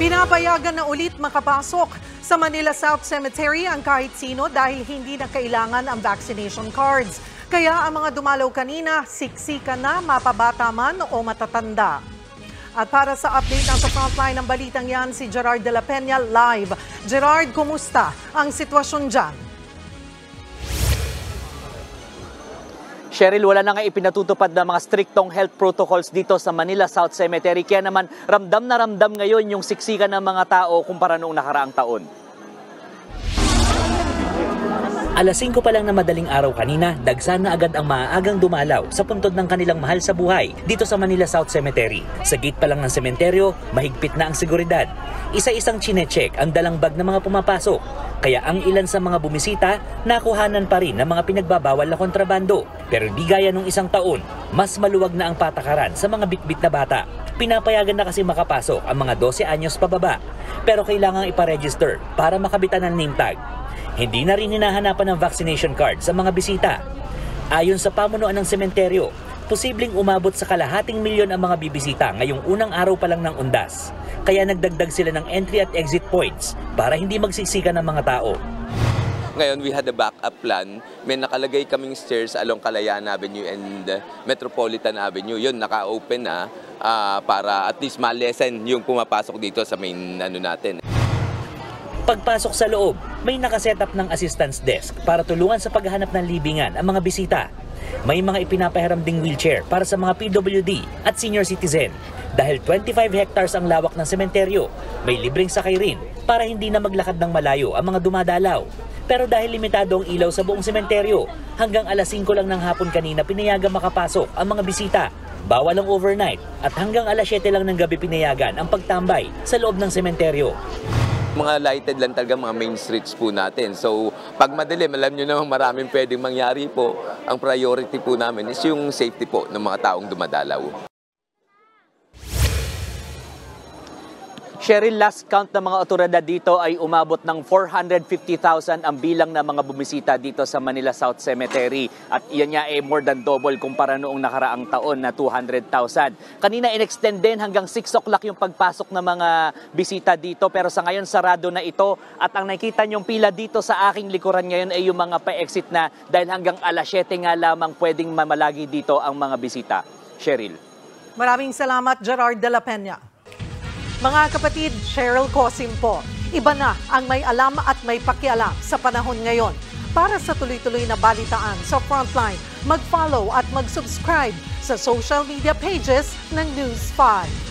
Pinapayagan na ulit makapasok sa Manila South Cemetery ang kahit sino dahil hindi na kailangan ang vaccination cards. Kaya ang mga dumalaw kanina, siksikan na mapabata man o matatanda. At para sa update ng sa frontline ng balitang yan, si Gerard de la Peña live. Gerard, kumusta ang sitwasyon dyan? Cheryl, wala na nga ipinatutupad na mga striktong health protocols dito sa Manila South Cemetery. Kaya naman ramdam na ramdam ngayon yung siksikan ng mga tao kumpara noong nakaraang taon. Alas 5 pa lang na madaling araw kanina, dagsa na agad ang maaagang dumalaw sa puntod ng kanilang mahal sa buhay dito sa Manila South Cemetery. Sa gate pa lang ng sementeryo, mahigpit na ang seguridad. Isa-isang chinecheck ang dalang bag ng mga pumapasok. Kaya ang ilan sa mga bumisita, nakuhanan pa rin ng mga pinagbabawal na kontrabando. Pero di gaya nung isang taon, mas maluwag na ang patakaran sa mga bitbit na bata. Pinapayagan na kasi makapasok ang mga 12 anyos pababa. Pero kailangang iparegister para makabitan ng name tag. Hindi na rin hinahanapan ng vaccination card sa mga bisita. Ayon sa pamunuan ng sementeryo, posibleng umabot sa 250,000 ang mga bibisita ngayong unang araw pa lang ng undas. Kaya nagdagdag sila ng entry at exit points para hindi magsiksikan ng mga tao. Ngayon, we had a backup plan. May nakalagay kaming stairs along Kalayaan Avenue and Metropolitan Avenue. Yun, naka-open na para at least ma-lessen yung pumapasok dito sa main natin. Pagpasok sa loob, may nakasetup ng assistance desk para tulungan sa paghahanap ng libingan ang mga bisita. May mga ipinapahiram ding wheelchair para sa mga PWD at senior citizen. Dahil 25 hectares ang lawak ng sementeryo, may libreng sakay rin para hindi na maglakad ng malayo ang mga dumadalaw. Pero dahil limitado ang ilaw sa buong sementeryo, hanggang alas 5 lang ng hapon kanina pinayagan makapasok ang mga bisita. Bawal ang overnight at hanggang alas 7 lang ng gabi pinayagan ang pagtambay sa loob ng sementeryo. Mga lighted lang talaga mga main streets po natin. So, pag madilim, alam nyo naman maraming pwedeng mangyari po. Ang priority po namin is yung safety po ng mga taong dumadalaw. Cheryl, last count ng mga otoridad dito ay umabot ng 450,000 ang bilang ng mga bumisita dito sa Manila South Cemetery. At iyan nga ay more than double kumpara noong nakaraang taon na 200,000. Kanina in-extend din hanggang 6 o'clock yung pagpasok ng mga bisita dito. Pero sa ngayon sarado na ito. At ang nakita niyong pila dito sa aking likuran ngayon ay yung mga pa-exit na dahil hanggang alas 7 nga lamang pwedeng mamalagi dito ang mga bisita. Cheryl. Maraming salamat, Gerard de la Peña. Mga kapatid, Cheryl Cosim po. Iba na ang may alam at may pakialam sa panahon ngayon. Para sa tuloy-tuloy na balitaan sa Frontline, mag-follow at mag-subscribe sa social media pages ng News 5.